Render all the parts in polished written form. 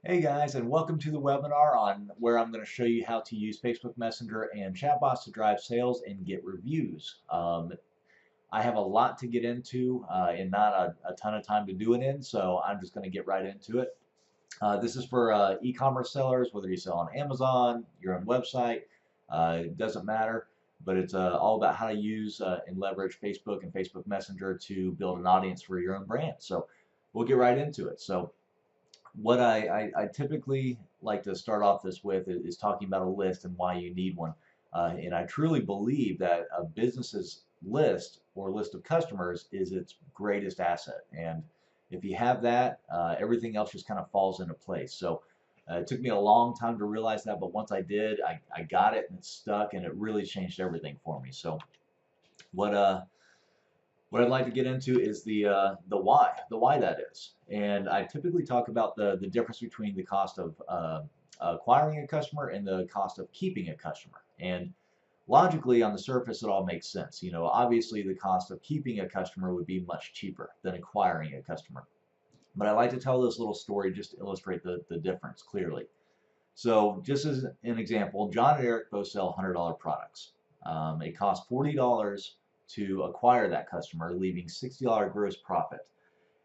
Hey guys, and welcome to the webinar on where I'm going to show you how to use Facebook Messenger and chatbots to drive sales and get reviews. I have a lot to get into and not a ton of time to do it in, so I'm just going to get right into it. This is for e-commerce sellers, whether you sell on Amazon, your own website, it doesn't matter, but it's all about how to use and leverage Facebook and Facebook Messenger to build an audience for your own brand. So we'll get right into it. So what I typically like to start off this with is talking about a list and why you need one. And I truly believe that a business's list or list of customers is its greatest asset. And if you have that, everything else just kind of falls into place. So it took me a long time to realize that, but once I did, I got it and it stuck and it really changed everything for me. So what what I'd like to get into is the why that is. And I typically talk about the difference between the cost of acquiring a customer and the cost of keeping a customer. And logically, on the surface, it all makes sense. You know, obviously, the cost of keeping a customer would be much cheaper than acquiring a customer. But I like to tell this little story just to illustrate the difference clearly. So, just as an example, John and Eric both sell $100 products. It costs $40 to acquire that customer, leaving $60 gross profit.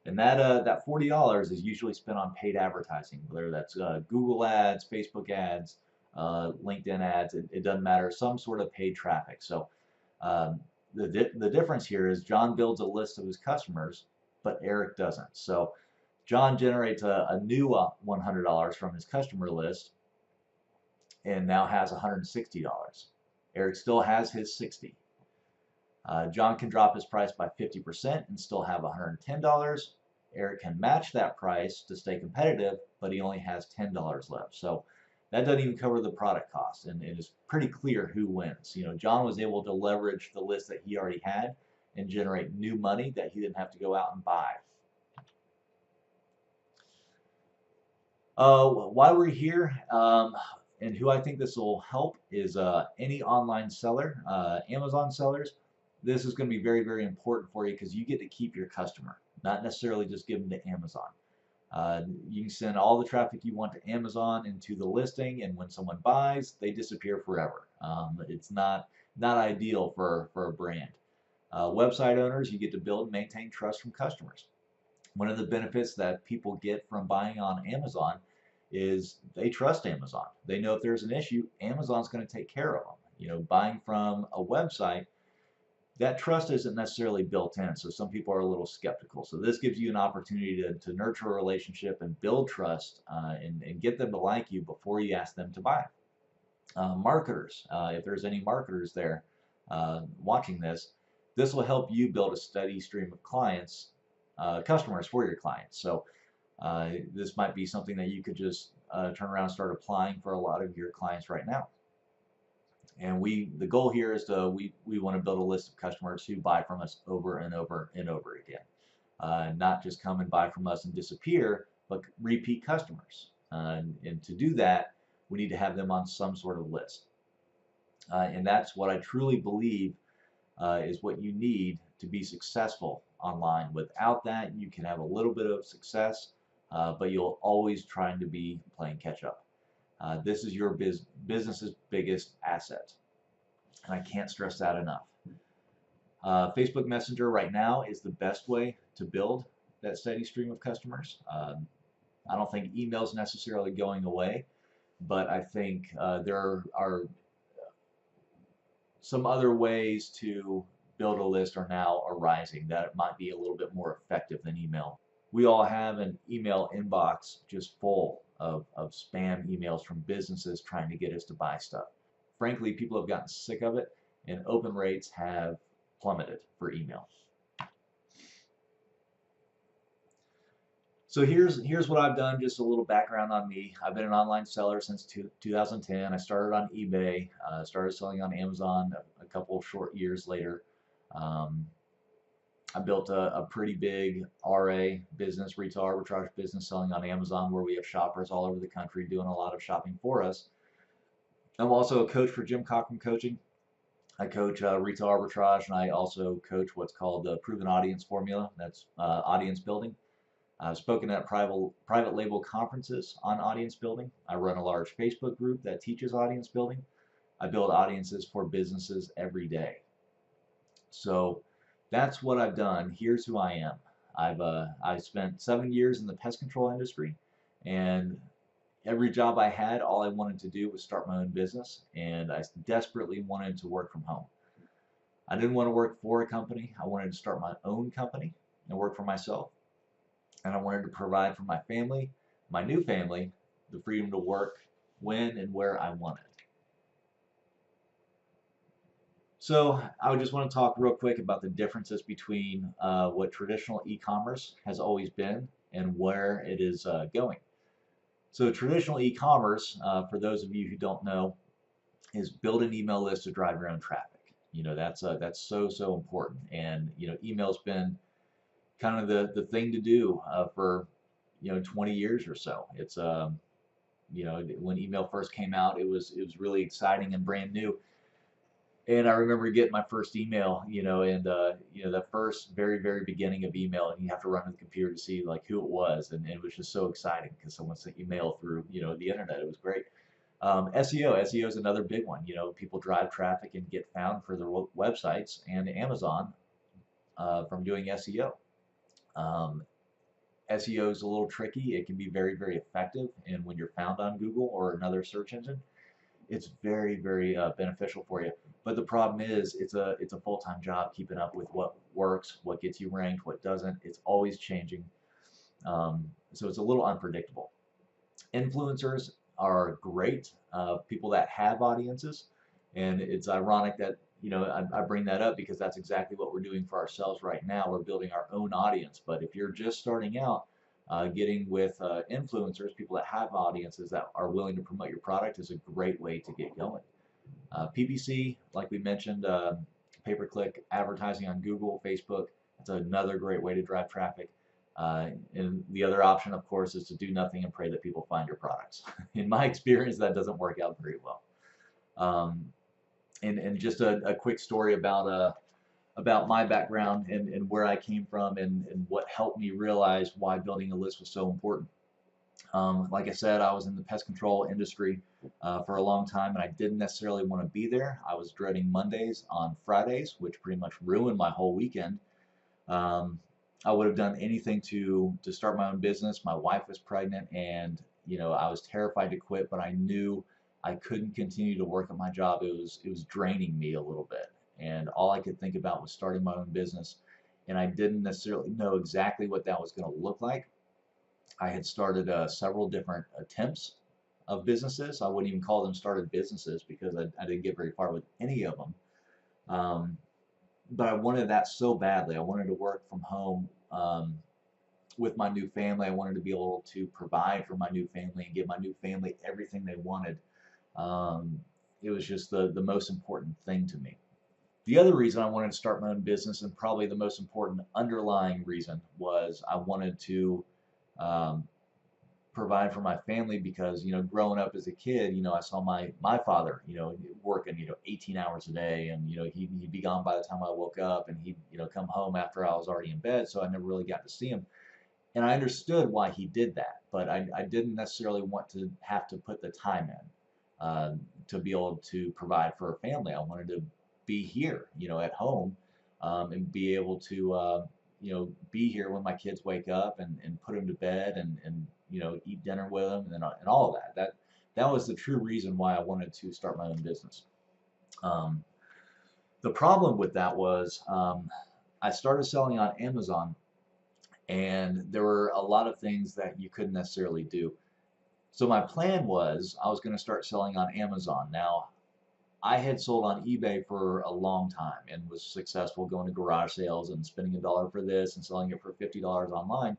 And that $40 is usually spent on paid advertising, whether that's Google ads, Facebook ads, LinkedIn ads. It doesn't matter, some sort of paid traffic. So the difference here is John builds a list of his customers, but Eric doesn't. So John generates a new $100 from his customer list and now has $160. Eric still has his 60. John can drop his price by 50% and still have $110. Eric can match that price to stay competitive, but he only has $10 left. So that doesn't even cover the product cost, and it is pretty clear who wins. You know, John was able to leverage the list that he already had and generate new money that he didn't have to go out and buy. Why we're here and who I think this will help is any online seller, Amazon sellers. This is going to be very, very important for you because you get to keep your customer, not necessarily just give them to Amazon. You can send all the traffic you want to Amazon into the listing, and when someone buys, they disappear forever. It's not ideal for a brand. Website owners, you get to build and maintain trust from customers. One of the benefits that people get from buying on Amazon is they trust Amazon. They know if there's an issue, Amazon's going to take care of them. You know, buying from a website, that trust isn't necessarily built in, so some people are a little skeptical. So this gives you an opportunity to nurture a relationship and build trust and get them to like you before you ask them to buy. Marketers, if there's any marketers there watching this, this will help you build a steady stream of clients, customers for your clients. So this might be something that you could just turn around and start applying for a lot of your clients right now. And the goal here is we want to build a list of customers who buy from us over and over and over again. Not just come and buy from us and disappear, but repeat customers. And to do that, we need to have them on some sort of list. And that's what I truly believe is what you need to be successful online. Without that, you can have a little bit of success, but you'll always trying to be playing catch up. This is your business's biggest asset, and I can't stress that enough. Facebook Messenger right now is the best way to build that steady stream of customers. I don't think email is necessarily going away, but I think there are some other ways to build a list are now arising that might be a little bit more effective than email. We all have an email inbox just full of spam emails from businesses trying to get us to buy stuff. Frankly, people have gotten sick of it, and open rates have plummeted for email. So here's what I've done, just a little background on me. I've been an online seller since 2010. I started on eBay, started selling on Amazon a couple of short years later. I built a pretty big RA business, retail arbitrage business, selling on Amazon, where we have shoppers all over the country doing a lot of shopping for us. I'm also a coach for Jim Cochran Coaching. I coach retail arbitrage, and I also coach what's called the Proven Audience Formula. That's audience building. I've spoken at private label conferences on audience building. I run a large Facebook group that teaches audience building. I build audiences for businesses every day. So that's what I've done. Here's who I am. I spent 7 years in the pest control industry, and every job I had, all I wanted to do was start my own business, and I desperately wanted to work from home. I didn't want to work for a company. I wanted to start my own company and work for myself. And I wanted to provide for my family, my new family, the freedom to work when and where I wanted. So I would just want to talk real quick about the differences between what traditional e-commerce has always been and where it is going. So traditional e-commerce, for those of you who don't know, is build an email list to drive your own traffic. That's so important. And email's been kind of the thing to do for 20 years or so. It's when email first came out, it was really exciting and brand new. And I remember getting my first email, and the first very beginning of email, and you have to run to the computer to see like who it was, and it was just so exciting because someone sent you mail through the internet. It was great. SEO is another big one. People drive traffic and get found for their websites, and Amazon from doing SEO. SEO is a little tricky. It can be very effective, and when you're found on Google or another search engine, it's very beneficial for you. But the problem is, it's a full-time job keeping up with what works, what gets you ranked, what doesn't. It's always changing, so it's a little unpredictable. Influencers are great, people that have audiences, and it's ironic that I bring that up because that's exactly what we're doing for ourselves right now. We're building our own audience. But if you're just starting out, getting with influencers, people that have audiences that are willing to promote your product, is a great way to get going. PPC, like we mentioned, pay-per-click advertising on Google, Facebook, it's another great way to drive traffic. And the other option, of course, is to do nothing and pray that people find your products. In my experience, that doesn't work out very well. And just a quick story about my background and where I came from and what helped me realize why building a list was so important. Like I said, I was in the pest control industry for a long time, and I didn't necessarily want to be there. I was dreading Mondays on Fridays, which pretty much ruined my whole weekend. I would have done anything to start my own business. My wife was pregnant, and I was terrified to quit, but I knew I couldn't continue to work at my job. It was draining me a little bit, and all I could think about was starting my own business, and I didn't necessarily know exactly what that was going to look like. I had started several different attempts of businesses. I wouldn't even call them started businesses because I didn't get very far with any of them. But I wanted that so badly. I wanted to work from home with my new family. I wanted to be able to provide for my new family and give my new family everything they wanted. It was just the most important thing to me. The other reason I wanted to start my own business, and probably the most important underlying reason, was I wanted to um, provide for my family because growing up as a kid, I saw my father working 18 hours a day, and he'd be gone by the time I woke up, and he'd come home after I was already in bed, so I never really got to see him. And I understood why he did that, but I didn't necessarily want to have to put the time in to be able to provide for a family. I wanted to be here at home, and be able to be here when my kids wake up and put them to bed and eat dinner with them and all of that. That was the true reason why I wanted to start my own business. Um, the problem with that was I started selling on Amazon, and there were a lot of things that you couldn't necessarily do. So my plan was I was going to start selling on Amazon. Now, I had sold on eBay for a long time and was successful going to garage sales and spending $1 for this and selling it for $50 online.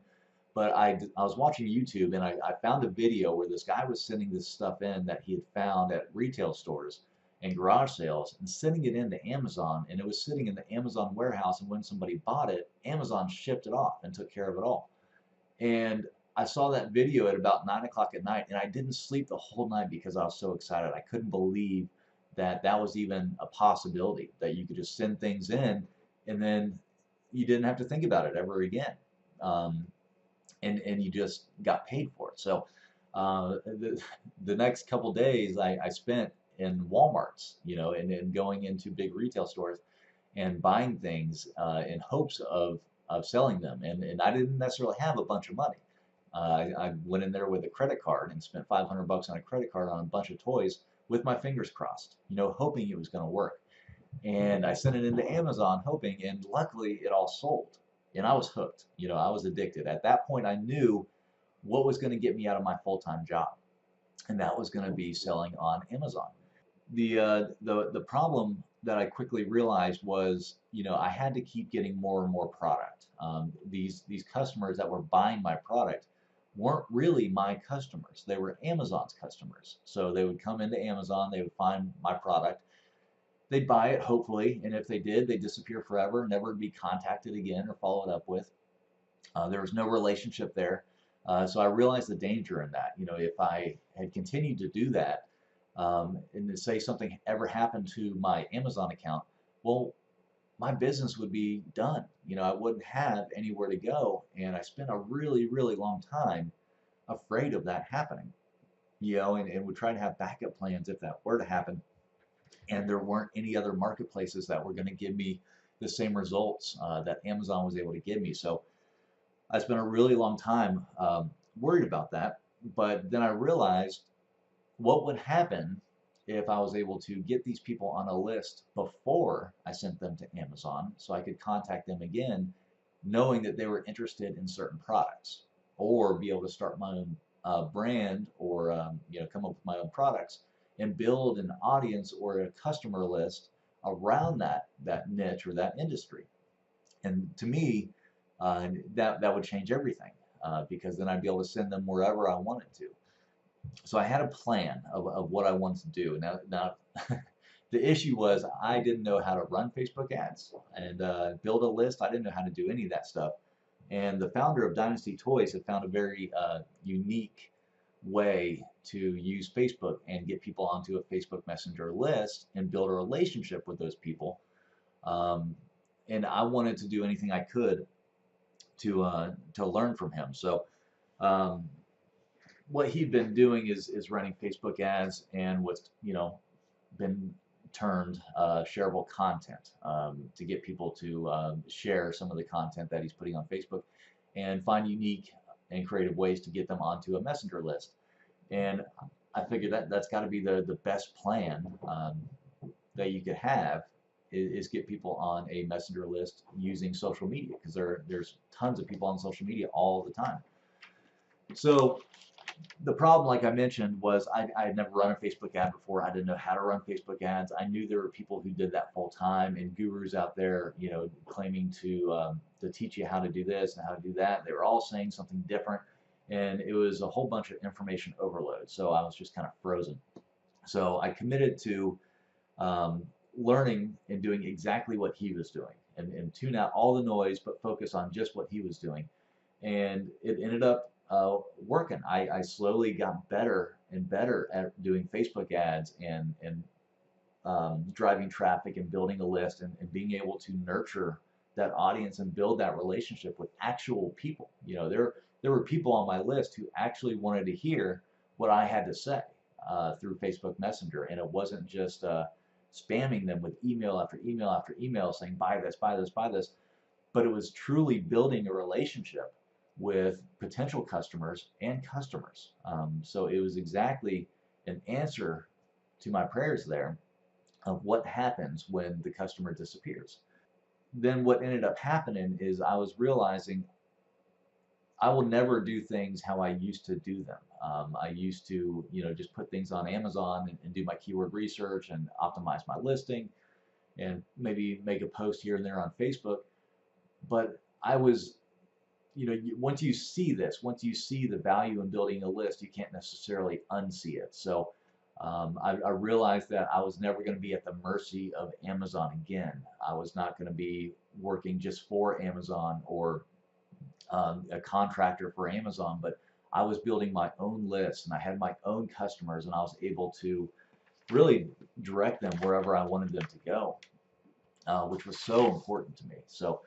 But I was watching YouTube, and I found a video where this guy was sending this stuff in that he had found at retail stores and garage sales and sending it into Amazon, and it was sitting in the Amazon warehouse, and when somebody bought it, Amazon shipped it off and took care of it all. And I saw that video at about 9 o'clock at night, and I didn't sleep the whole night because I was so excited. I couldn't believe that that was even a possibility, that you could just send things in and then you didn't have to think about it ever again. Um, and you just got paid for it. So the next couple days I spent in Walmarts, and going into big retail stores and buying things in hopes of selling them. And I didn't necessarily have a bunch of money. I went in there with a credit card and spent $500 on a credit card on a bunch of toys with my fingers crossed, hoping it was going to work. And I sent it into Amazon hoping, and luckily it all sold. And I was hooked. I was addicted. At that point, I knew what was going to get me out of my full-time job, and that was going to be selling on Amazon. The problem that I quickly realized was, I had to keep getting more and more product. These customers that were buying my product weren't really my customers. They were Amazon's customers. So they would come into Amazon, they would find my product, they'd buy it hopefully, and if they did, they'd disappear forever, never be contacted again or followed up with. There was no relationship there. So I realized the danger in that. If I had continued to do that, and to say something ever happened to my Amazon account, well, my business would be done. I wouldn't have anywhere to go, and I spent a really, really long time afraid of that happening. And would try to have backup plans if that were to happen, and there weren't any other marketplaces that were going to give me the same results that Amazon was able to give me. So I spent a really long time worried about that, but then I realized what would happen if I was able to get these people on a list before I sent them to Amazon so I could contact them again, knowing that they were interested in certain products, or be able to start my own brand, or come up with my own products and build an audience or a customer list around that niche or that industry. And to me, that would change everything, because then I'd be able to send them wherever I wanted to. So I had a plan of what I wanted to do. Now the issue was I didn't know how to run Facebook ads and build a list. I didn't know how to do any of that stuff. And the founder of Dynasty Toys had found a very unique way to use Facebook and get people onto a Facebook Messenger list and build a relationship with those people. And I wanted to do anything I could to learn from him. So what he'd been doing is running Facebook ads and what's been termed shareable content, to get people to share some of the content that he's putting on Facebook and find unique and creative ways to get them onto a messenger list. And I figured that's got to be the best plan that you could have, is get people on a messenger list using social media, because there's tons of people on social media all the time. So the problem, like I mentioned, was I had never run a Facebook ad before. I didn't know how to run Facebook ads. I knew there were people who did that full time, and gurus out there, claiming to teach you how to do this and how to do that. They were all saying something different, and it was a whole bunch of information overload. So I was just kind of frozen. So I committed to learning and doing exactly what he was doing, and tune out all the noise, but focus on just what he was doing. And it ended up working. I slowly got better and better at doing Facebook ads and driving traffic and building a list, and being able to nurture that audience and build that relationship with actual people. There were people on my list who actually wanted to hear what I had to say through Facebook Messenger, and it wasn't just spamming them with email after email after email saying buy this, buy this, buy this, but it was truly building a relationship with potential customers and customers. So it was exactly an answer to my prayers there of what happens when the customer disappears. Then what ended up happening is I was realizing I will never do things how I used to do them. I used to, just put things on Amazon and do my keyword research and optimize my listing and maybe make a post here and there on Facebook. But I was, once you see this, once you see the value in building a list, you can't necessarily unsee it. So I realized that I was never going to be at the mercy of Amazon again. I was not going to be working just for Amazon or a contractor for Amazon, but I was building my own list, and I had my own customers, and I was able to really direct them wherever I wanted them to go, which was so important to me. So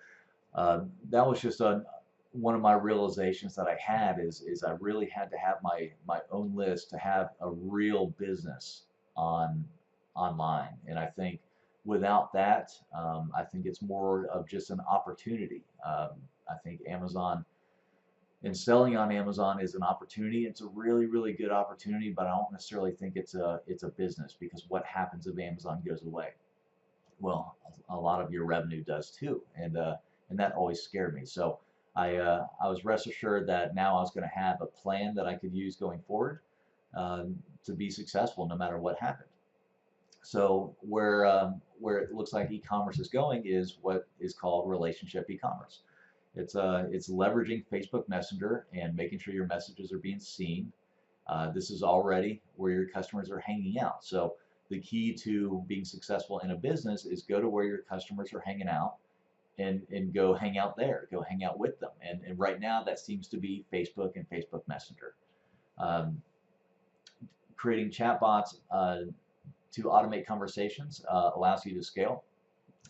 that was just one of my realizations that I had is I really had to have my own list to have a real business on online. And I think without that, I think it's more of just an opportunity. I think Amazon and selling on Amazon is an opportunity. It's a really, really good opportunity, but I don't necessarily think it's a business, because what happens if Amazon goes away? Well, a lot of your revenue does too, and that always scared me. So I was rest assured that now I was going to have a plan that I could use going forward, to be successful no matter what happened. So where it looks like e-commerce is going is what is called relationship e-commerce. It's leveraging Facebook Messenger and making sure your messages are being seen. This is already where your customers are hanging out. So the key to being successful in a business is go to where your customers are hanging out, and go hang out there, go hang out with them. And right now that seems to be Facebook and Facebook Messenger. Um, Creating chatbots to automate conversations allows you to scale.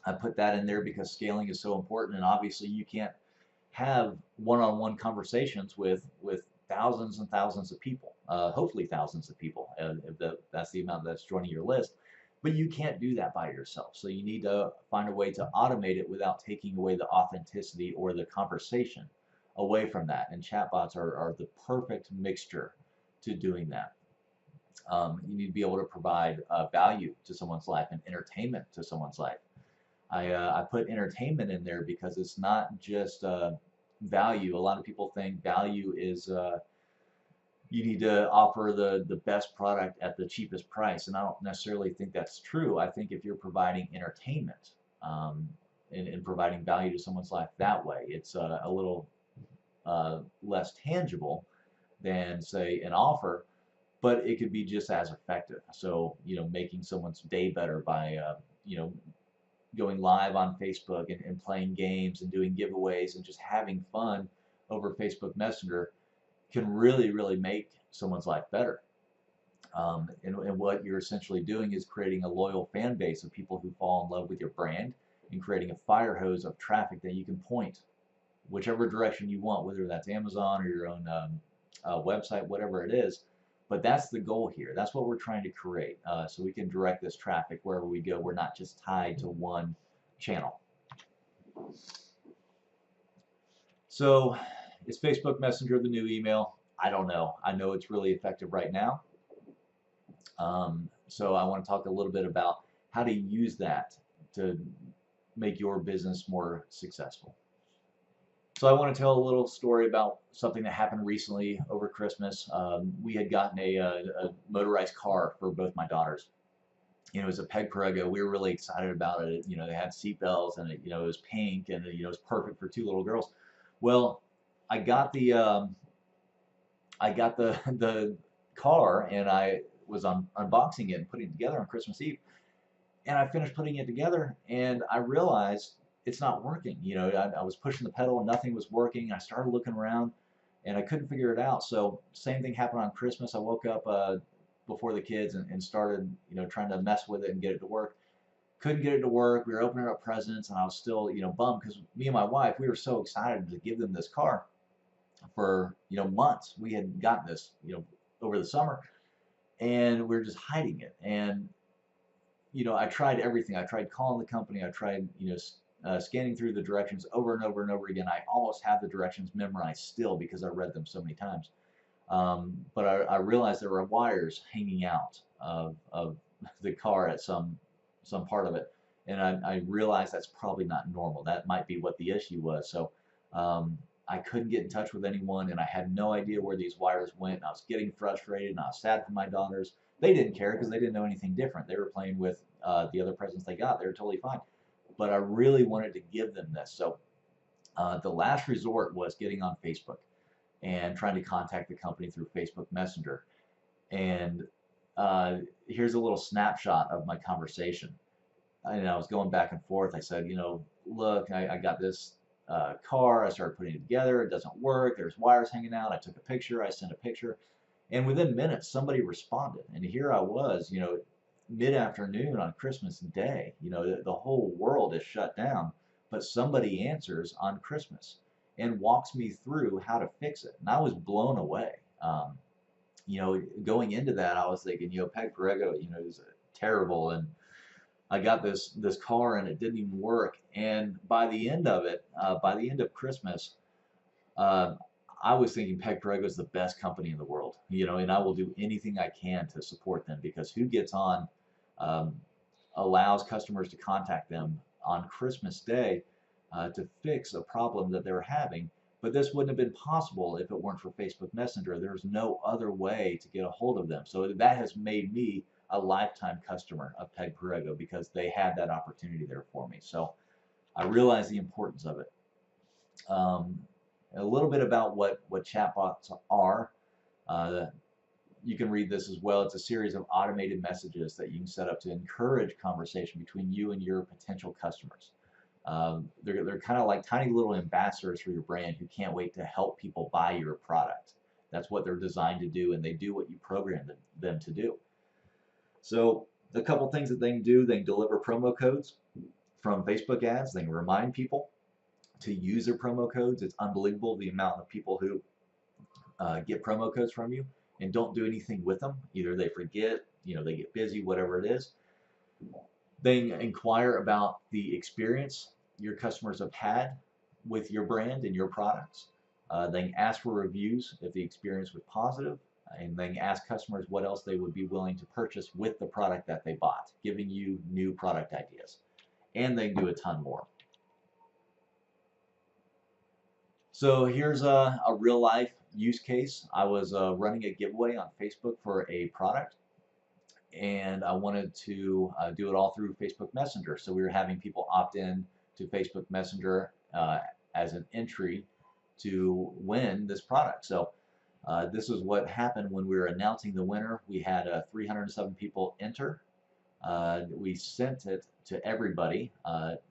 I put that in there because scaling is so important, and obviously you can't have one-on-one conversations with thousands and thousands of people, hopefully thousands of people, if that's the amount that's joining your list. But you can't do that by yourself. So you need to find a way to automate it without taking away the authenticity or the conversation away from that. And chatbots are the perfect mixture to doing that. You need to be able to provide value to someone's life and entertainment to someone's life. I put entertainment in there because it's not just value. A lot of people think value is you need to offer the best product at the cheapest price, and I don't necessarily think that's true. I think if you're providing entertainment, and providing value to someone's life that way, it's a little less tangible than, say, an offer, but it could be just as effective. So, making someone's day better by, going live on Facebook and playing games and doing giveaways and just having fun over Facebook Messenger can really, really make someone's life better. And what you're essentially doing is creating a loyal fan base of people who fall in love with your brand, and creating a fire hose of traffic that you can point whichever direction you want, whether that's Amazon or your own website, whatever it is. But that's the goal here. That's what we're trying to create, so we can direct this traffic wherever we go. We're not just tied to one channel. So is Facebook Messenger the new email? I don't know. I know it's really effective right now. So I want to talk a little bit about how to use that to make your business more successful. So I want to tell a little story about something that happened recently over Christmas. We had gotten a motorized car for both my daughters. It was a Peg Perego. We were really excited about it. They had seat belts, and it was pink, and it was perfect for two little girls. Well, I got the the car, and I was unboxing it and putting it together on Christmas Eve. And I finished putting it together, and I realized it's not working. I was pushing the pedal and nothing was working. I started looking around and I couldn't figure it out. So same thing happened on Christmas. I woke up before the kids and started, trying to mess with it and get it to work. Couldn't get it to work. We were opening up presents, and I was still, bummed, because me and my wife, we were so excited to give them this car for, months. We had gotten this, over the summer, and we were just hiding it. And, I tried everything. I tried calling the company. I tried, scanning through the directions over and over and over again. I almost have the directions memorized still because I read them so many times. But I realized there were wires hanging out of the car at some part of it, and I realized that's probably not normal. That might be what the issue was. So I couldn't get in touch with anyone, and I had no idea where these wires went. And I was getting frustrated, and I was sad for my daughters. They didn't care because they didn't know anything different. They were playing with the other presents they got. They were totally fine. But I really wanted to give them this. So the last resort was getting on Facebook and trying to contact the company through Facebook Messenger. And here's a little snapshot of my conversation. And I was going back and forth. I said, look, I got this car. I started putting it together. It doesn't work. There's wires hanging out. I took a picture. I sent a picture. And within minutes, somebody responded. And here I was, mid-afternoon on Christmas Day. The whole world is shut down, but somebody answers on Christmas. and walks me through how to fix it. And I was blown away. Going into that, I was thinking, Peg Perego, is terrible, and I got this car and it didn't even work. And by the end of it, by the end of Christmas, uh, I was thinking Peg Perego is the best company in the world, and I will do anything I can to support them, because who gets on, um, allows customers to contact them on Christmas Day to fix a problem that they were having. But this wouldn't have been possible if it weren't for Facebook Messenger. There's no other way to get a hold of them. So that has made me a lifetime customer of Peg Perego, because they had that opportunity there for me. So I realize the importance of it. Um, a little bit about what chatbots are. Uh, you can read this as well. It's a series of automated messages that you can set up to encourage conversation between you and your potential customers. They're kind of like tiny little ambassadors for your brand who can't wait to help people buy your product. That's what they're designed to do, and they do what you program them to do. So a couple things that they can do: they can deliver promo codes from Facebook ads. They can remind people to use their promo codes. It's unbelievable the amount of people who get promo codes from you and don't do anything with them. Either they forget, they get busy, whatever it is. They inquire about the experience your customers have had with your brand and your products. They can ask for reviews if the experience was positive, and they can ask customers what else they would be willing to purchase with the product that they bought, giving you new product ideas. And they can do a ton more. So here's a real life use case. I was running a giveaway on Facebook for a product, and I wanted to do it all through Facebook Messenger. So we were having people opt in to Facebook Messenger as an entry to win this product. So this is what happened when we were announcing the winner. We had 307 people enter. We sent it to everybody.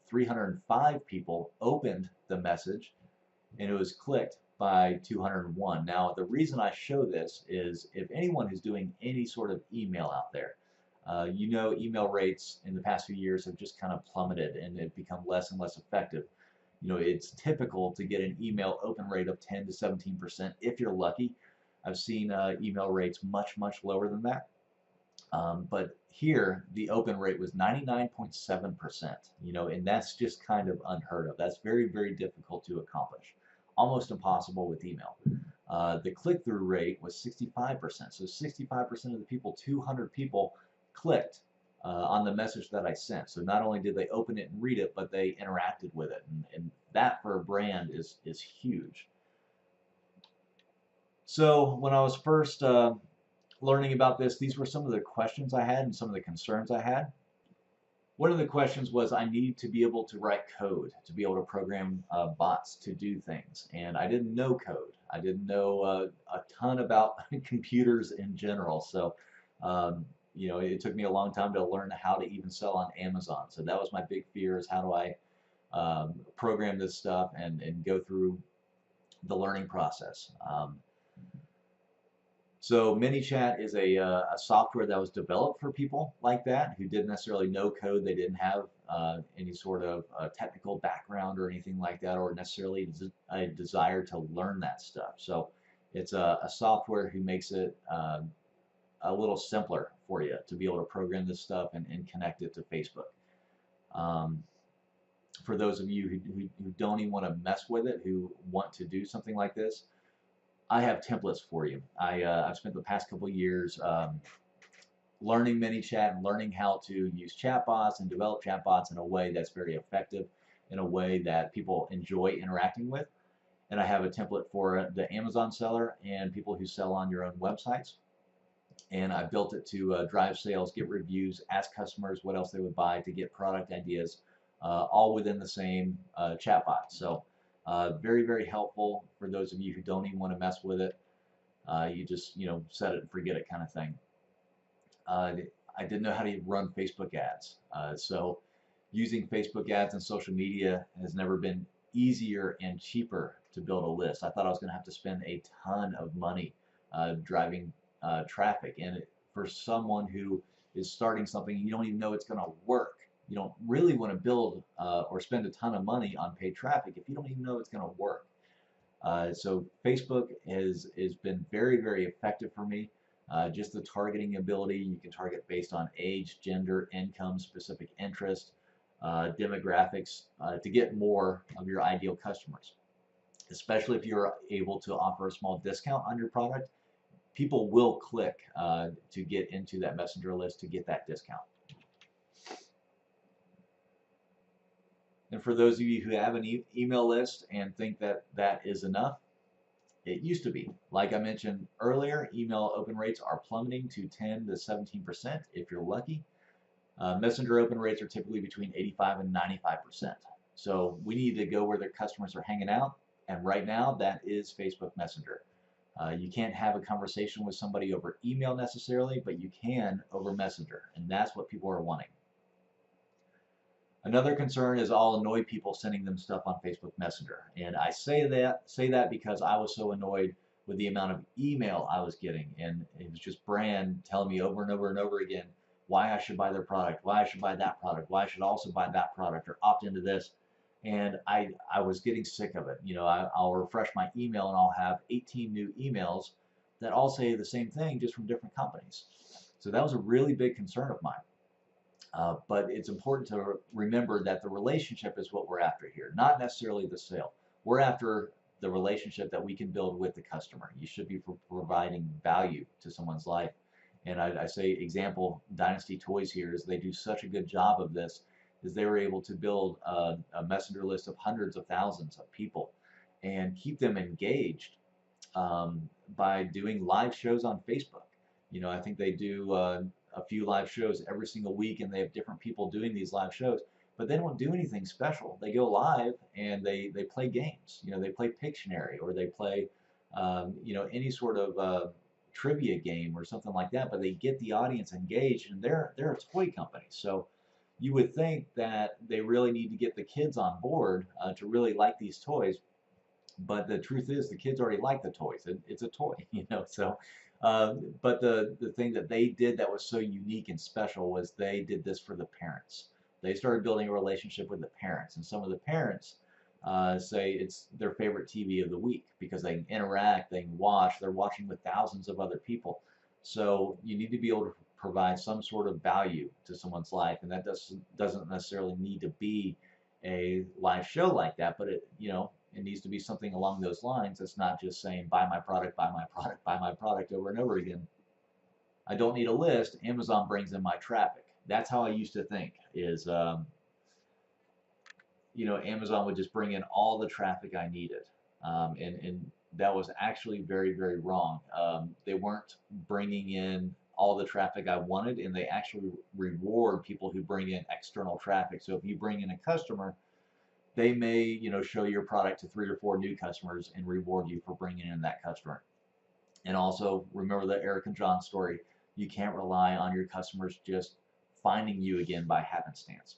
305 people opened the message, and it was clicked by 201. Now, the reason I show this is if anyone who's doing any sort of email out there, email rates in the past few years have just kind of plummeted and have become less and less effective. It's typical to get an email open rate of 10 to 17% if you're lucky. I've seen email rates much, much lower than that. But here, the open rate was 99.7%, and that's just kind of unheard of. That's very, very difficult to accomplish. Almost impossible with email. The click-through rate was 65%. So 65% of the people, 200 people, clicked on the message that I sent. So not only did they open it and read it, but they interacted with it. And that for a brand is huge. So when I was first learning about this, these were some of the questions I had and some of the concerns I had. One of the questions was I need to be able to write code, to be able to program bots to do things. And I didn't know code. I didn't know a ton about computers in general. So, it took me a long time to learn how to even sell on Amazon. So that was my big fear, is how do I program this stuff and go through the learning process. So ManyChat is a software that was developed for people like that who didn't necessarily know code. They didn't have any sort of technical background or anything like that, or necessarily a desire to learn that stuff. So it's a software who makes it a little simpler for you to be able to program this stuff and connect it to Facebook. For those of you who don't even want to mess with it, who want to do something like this, I have templates for you. I've spent the past couple of years learning ManyChat and learning how to use chatbots and develop chatbots in a way that's very effective, in a way that people enjoy interacting with. And I have a template for the Amazon seller and people who sell on your own websites. And I built it to drive sales, get reviews, ask customers what else they would buy, to get product ideas, all within the same chatbot. So very, very helpful for those of you who don't even want to mess with it. You just, set it and forget it kind of thing. I didn't know how to run Facebook ads. So using Facebook ads and social media has never been easier and cheaper to build a list. I thought I was going to have to spend a ton of money driving traffic. And for someone who is starting something, you don't even know it's going to work. You don't really want to build or spend a ton of money on paid traffic if you don't even know it's going to work. So Facebook has been very, very effective for me. Just the targeting ability, you can target based on age, gender, income, specific interest, demographics to get more of your ideal customers. Especially if you're able to offer a small discount on your product, people will click to get into that messenger list to get that discount. And for those of you who have an email list and think that that is enough, it used to be. Like I mentioned earlier, email open rates are plummeting to 10 to 17% if you're lucky. Messenger open rates are typically between 85 and 95%. So we need to go where their customers are hanging out, and right now that is Facebook Messenger. You can't have a conversation with somebody over email necessarily, but you can over Messenger, and that's what people are wanting. Another concern is I'll annoy people sending them stuff on Facebook Messenger. And I say that because I was so annoyed with the amount of email I was getting. And it was just brand telling me over and over and over again why I should buy their product, why I should buy that product, why I should also buy that product or opt into this. And I was getting sick of it. You know, I'll refresh my email and I'll have 18 new emails that all say the same thing just from different companies. So that was a really big concern of mine. But it's important to remember that the relationship is what we're after here, not necessarily the sale. We're after the relationship that we can build with the customer. You should be providing value to someone's life. And I say example, Dynasty Toys here is they do such a good job of this, is they were able to build a messenger list of hundreds of thousands of people and keep them engaged by doing live shows on Facebook. You know, I think they do a few live shows every single week, and they have different people doing these live shows. But they don't do anything special. They go live and they play games. You know, they play Pictionary or they play, you know, any sort of trivia game or something like that. But they get the audience engaged, and they're a toy company. So you would think that they really need to get the kids on board to really like these toys. But the truth is, the kids already like the toys. It's a toy, you know. So, but the thing that they did that was so unique and special was they did this for the parents. They started building a relationship with the parents, and some of the parents say it's their favorite TV of the week because they can interact, they can watch. They're watching with thousands of other people. So you need to be able to provide some sort of value to someone's life, and that doesn't necessarily need to be a live show like that, but it needs to be something along those lines. It's not just saying buy my product, buy my product, buy my product over and over again. I don't need a list. Amazon brings in my traffic. That's how I used to think. Amazon would just bring in all the traffic I needed, and that was actually very, very wrong. They weren't bringing in all the traffic I wanted, and they actually reward people who bring in external traffic. So if you bring in a customer, they may, show your product to 3 or 4 new customers and reward you for bringing in that customer. And also remember the Eric and John story. You can't rely on your customers just finding you again by happenstance.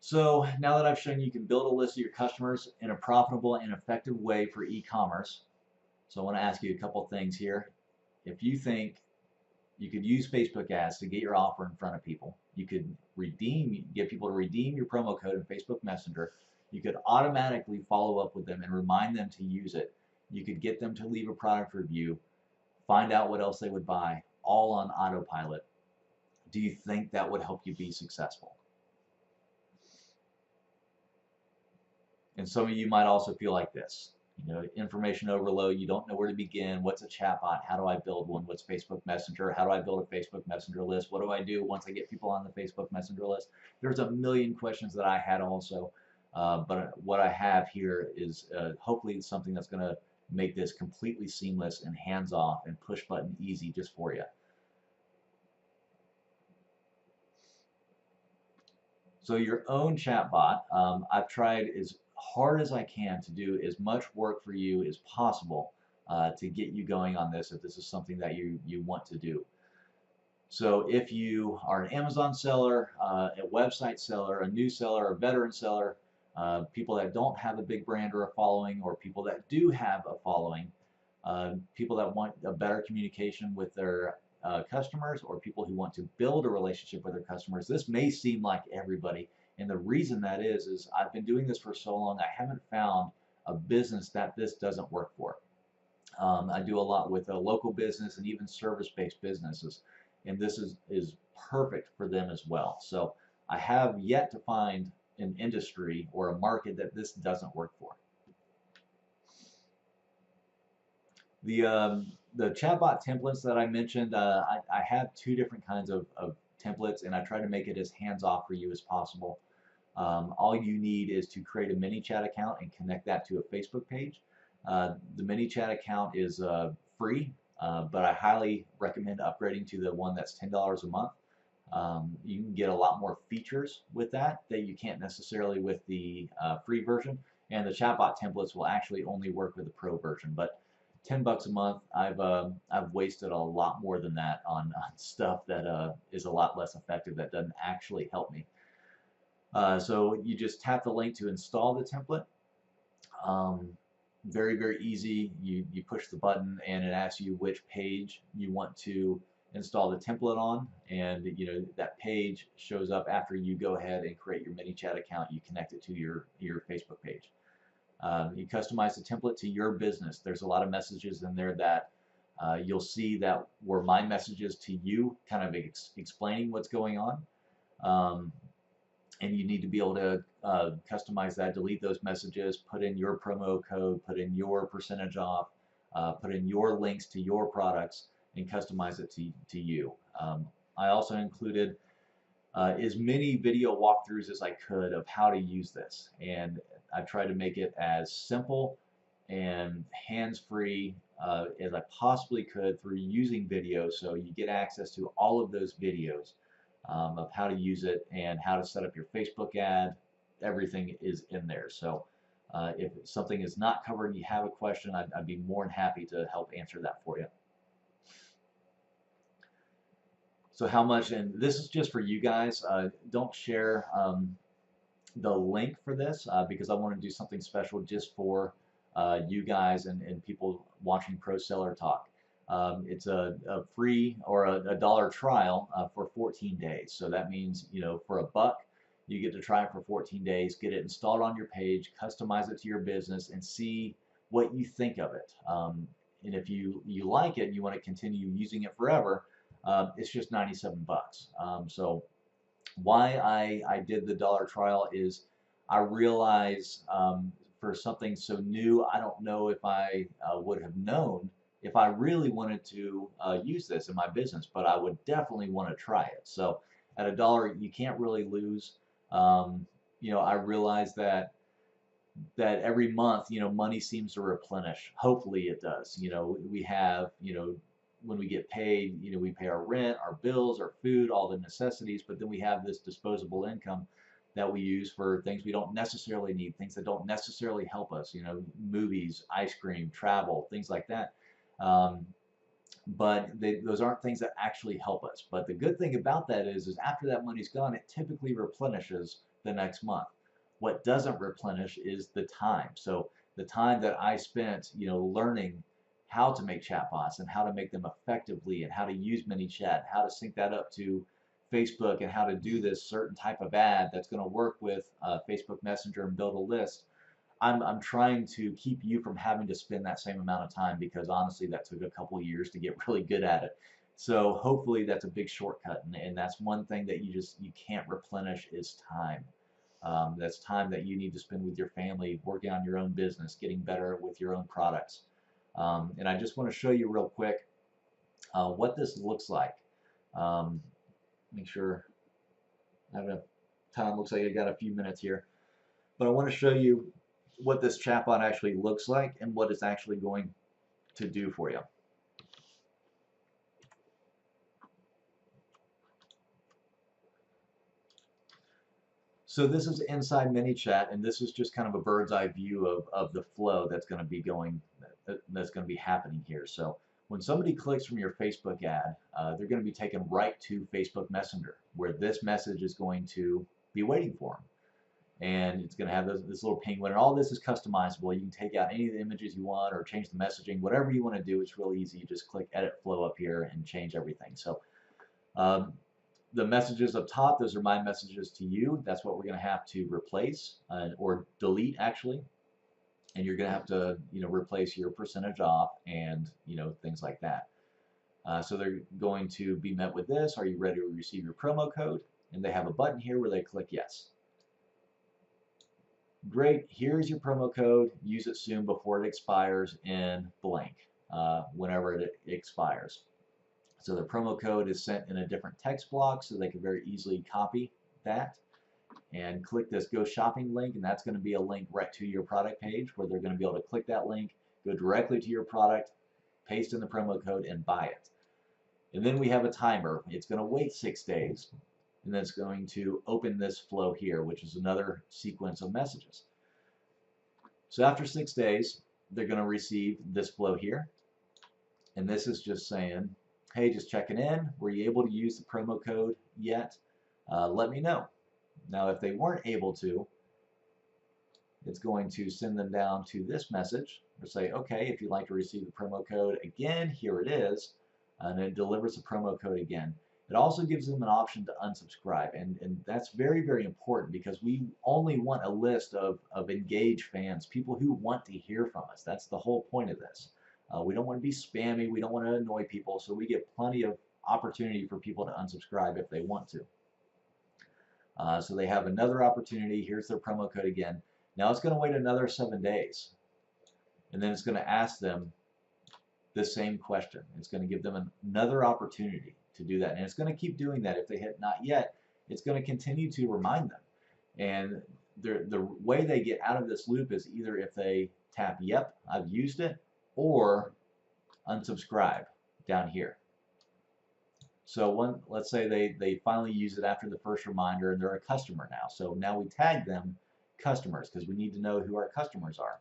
So now that I've shown you can build a list of your customers in a profitable and effective way for e-commerce, so I want to ask you a couple things here. If you think you could use Facebook ads to get your offer in front of people, you could get people to redeem your promo code in Facebook Messenger, you could automatically follow up with them and remind them to use it, you could get them to leave a product review, find out what else they would buy, all on autopilot. Do you think that would help you be successful? And some of you might also feel like this. Information overload, you don't know where to begin. What's a chatbot? How do I build one? What's Facebook Messenger? How do I build a Facebook Messenger list? What do I do once I get people on the Facebook Messenger list? There's a million questions that I had also, but what I have here is hopefully something that's going to make this completely seamless and hands-off and push-button easy just for you. So your own chatbot, I've tried as hard as I can to do as much work for you as possible to get you going on this if this is something that you want to do. So if you are an Amazon seller, a website seller, a new seller, a veteran seller, people that don't have a big brand or a following, or people that do have a following, people that want a better communication with their customers or people who want to build a relationship with their customers. This may seem like everybody, and the reason that is I've been doing this for so long, I haven't found a business that this doesn't work for. I do a lot with a local business and even service-based businesses, and this is perfect for them as well. So I have yet to find an industry or a market that this doesn't work for. The chatbot templates that I mentioned, I have two different kinds of templates, and I try to make it as hands-off for you as possible. All you need is to create a ManyChat account and connect that to a Facebook page. The ManyChat account is free, but I highly recommend upgrading to the one that's $10 a month. You can get a lot more features with that you can't necessarily with the free version, and the chatbot templates will actually only work with the pro version. But $10 a month, I've wasted a lot more than that on stuff that is a lot less effective, that doesn't actually help me. So you just tap the link to install the template. Very, very easy. You push the button and it asks you which page you want to install the template on, and that page shows up after you go ahead and create your ManyChat account. You connect it to your Facebook page. You customize the template to your business. There's a lot of messages in there that you'll see that were my messages to you, kind of explaining what's going on. And you need to be able to customize that, delete those messages, put in your promo code, put in your percentage off, put in your links to your products, and customize it to you. I also included as many video walkthroughs as I could of how to use this, and I tried to make it as simple and hands-free as I possibly could through using videos, so you get access to all of those videos of how to use it and how to set up your Facebook ad. Everything is in there. So if something is not covered and you have a question, I'd be more than happy to help answer that for you. So how much, and this is just for you guys, don't share the link for this because I want to do something special just for you guys and people watching Pro Seller Talk. It's a free or a $1 trial for 14 days. So that means, for $1, you get to try it for 14 days, get it installed on your page, customize it to your business, and see what you think of it. And if you like it and you want to continue using it forever, it's just 97 bucks. So why I did the $1 trial is I realize for something so new, I don't know if I would have known if I really wanted to use this in my business, but I would definitely want to try it. So at $1, you can't really lose. I realize that every month, money seems to replenish. Hopefully it does. We have, when we get paid, we pay our rent, our bills, our food, all the necessities, but then we have this disposable income that we use for things we don't necessarily need, things that don't necessarily help us, movies, ice cream, travel, things like that. But those aren't things that actually help us. But the good thing about that is after that money's gone, it typically replenishes the next month. What doesn't replenish is the time. So the time that I spent, learning how to make chatbots and how to make them effectively and how to use ManyChat, how to sync that up to Facebook and how to do this certain type of ad that's going to work with Facebook Messenger and build a list. I'm trying to keep you from having to spend that same amount of time, because honestly that took a couple of years to get really good at it. So hopefully that's a big shortcut, and that's one thing that you can't replenish is time. That's time that you need to spend with your family, working on your own business, getting better with your own products. And I just want to show you real quick what this looks like. Make sure I have enough time. Looks like I got a few minutes here, but I want to show you what this chatbot actually looks like and what it's actually going to do for you. So this is inside ManyChat, and this is just kind of a bird's eye view of the flow that's going to be happening here. So when somebody clicks from your Facebook ad, they're going to be taken right to Facebook Messenger, where this message is going to be waiting for them. and it's going to have this little penguin, and all this is customizable. You can take out any of the images you want or change the messaging, whatever you want to do. It's really easy. You just click Edit Flow up here and change everything. So um, the messages up top, those are my messages to you. That's what we're going to have to replace or delete actually. And you're going to have to, replace your percentage off and, things like that. So they're going to be met with this. Are you ready to receive your promo code? And they have a button here where they click yes. Great, here's your promo code. Use it soon before it expires in blank, whenever it expires. So the promo code is sent in a different text block so they can very easily copy that and click this Go Shopping link, and that's going to be a link right to your product page where they're going to be able to click that link, go directly to your product, paste in the promo code, and buy it. And then we have a timer. It's going to wait 6 days, and then it's going to open this flow here, which is another sequence of messages. So after 6 days, they're going to receive this flow here, and this is just saying, hey, just checking in. Were you able to use the promo code yet? Let me know. Now, if they weren't able to, it's going to send them down to this message or say, okay, if you'd like to receive the promo code again, here it is, and it delivers the promo code again. It also gives them an option to unsubscribe, and that's very, very important because we only want a list of engaged fans, people who want to hear from us. That's the whole point of this. We don't want to be spammy, we don't want to annoy people, so we get plenty of opportunity for people to unsubscribe if they want to. So they have another opportunity. Here's their promo code again. Now it's going to wait another 7 days, and then it's going to ask them the same question. It's going to give them another opportunity to do that, and it's going to keep doing that. If they hit not yet, it's going to continue to remind them. And the way they get out of this loop is either if they tap yep, I've used it, or unsubscribe down here. So let's say they finally use it after the first reminder and they're a customer now. So now we tag them customers because we need to know who our customers are.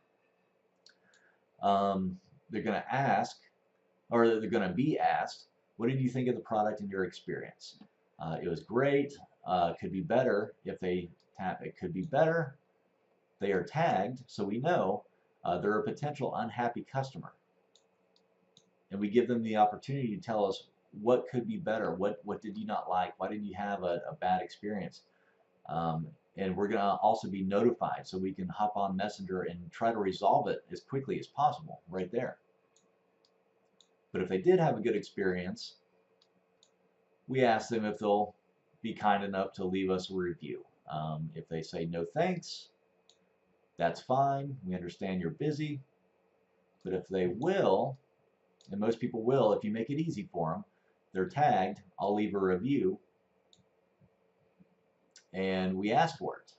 They're going to ask, or they're going to be asked, what did you think of the product and your experience? It was great. Could be better. If they tap it could be better, they are tagged so we know they're a potential unhappy customer. And we give them the opportunity to tell us what could be better, what did you not like, why did you have a bad experience, and we're going to also be notified so we can hop on Messenger and try to resolve it as quickly as possible right there. But if they did have a good experience, we ask them if they'll be kind enough to leave us a review. If they say no thanks, that's fine, we understand you're busy, but if they will, and most people will if you make it easy for them, they're tagged, I'll leave a review, and we ask for it.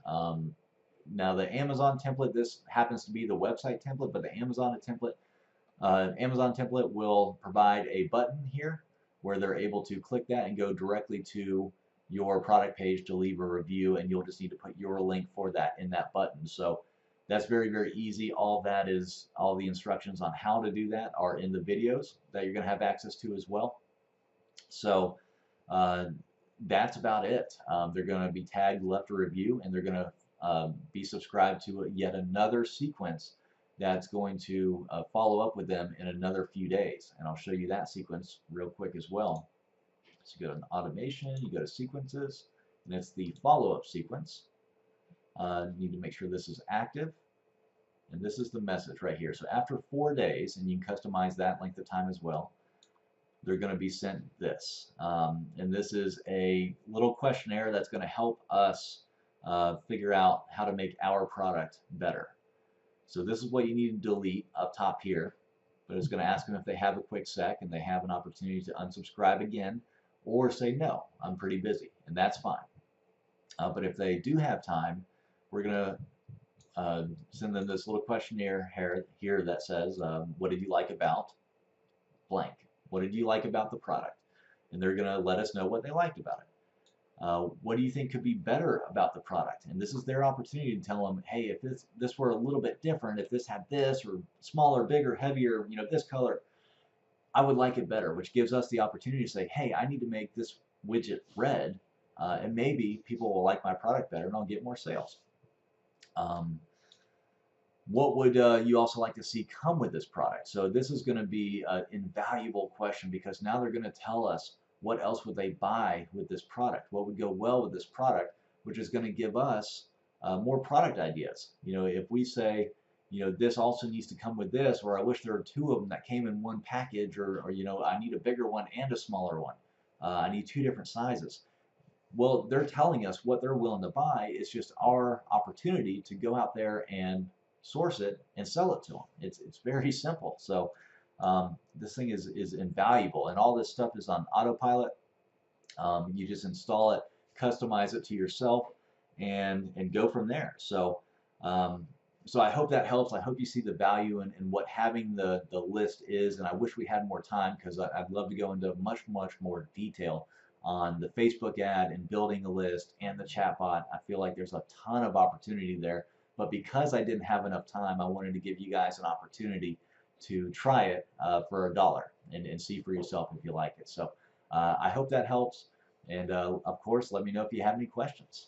Now the Amazon template, this happens to be the website template, but the Amazon template will provide a button here where they're able to click that and go directly to your product page to leave a review, and you'll just need to put your link for that in that button. So that's very, very easy. All the instructions on how to do that are in the videos that you're going to have access to as well. So that's about it. They're going to be tagged, left a review, and they're going to be subscribed to yet another sequence that's going to follow up with them in another few days. And I'll show you that sequence real quick as well. So you go to automation, you go to sequences, and it's the follow-up sequence. You need to make sure this is active. And this is the message right here. So after 4 days, and you can customize that length of time as well, they're going to be sent this. And this is a little questionnaire that's going to help us figure out how to make our product better. So this is what you need to delete up top here. But it's going to ask them if they have a quick sec and they have an opportunity to unsubscribe again or say, no, I'm pretty busy. And that's fine. But if they do have time, we're going to send them this little questionnaire here that says, what did you like about blank? What did you like about the product? And they're going to let us know what they liked about it. What do you think could be better about the product? And this is their opportunity to tell them, hey, if this were a little bit different, if this had this, or smaller, bigger, heavier, this color, I would like it better, which gives us the opportunity to say, hey, I need to make this widget red, and maybe people will like my product better and I'll get more sales. Um, what would you also like to see come with this product? So this is going to be an invaluable question, because now they're going to tell us what else would they buy with this product, what would go well with this product, which is going to give us more product ideas. If we say, this also needs to come with this, or I wish there were two of them that came in one package, or I need a bigger one and a smaller one. I need two different sizes. Well, they're telling us what they're willing to buy. It's just our opportunity to go out there and source it and sell it to them. It's very simple. So this thing is invaluable, and all this stuff is on autopilot. You just install it, customize it to yourself, and go from there. Um, so I hope that helps. I hope you see the value in what having the list is, and I wish we had more time, because I'd love to go into much more detail on the Facebook ad and building a list and the chatbot. I feel like there's a ton of opportunity there, but because I didn't have enough time, I wanted to give you guys an opportunity to try it for $1 and see for yourself if you like it. So I hope that helps. And of course, let me know if you have any questions.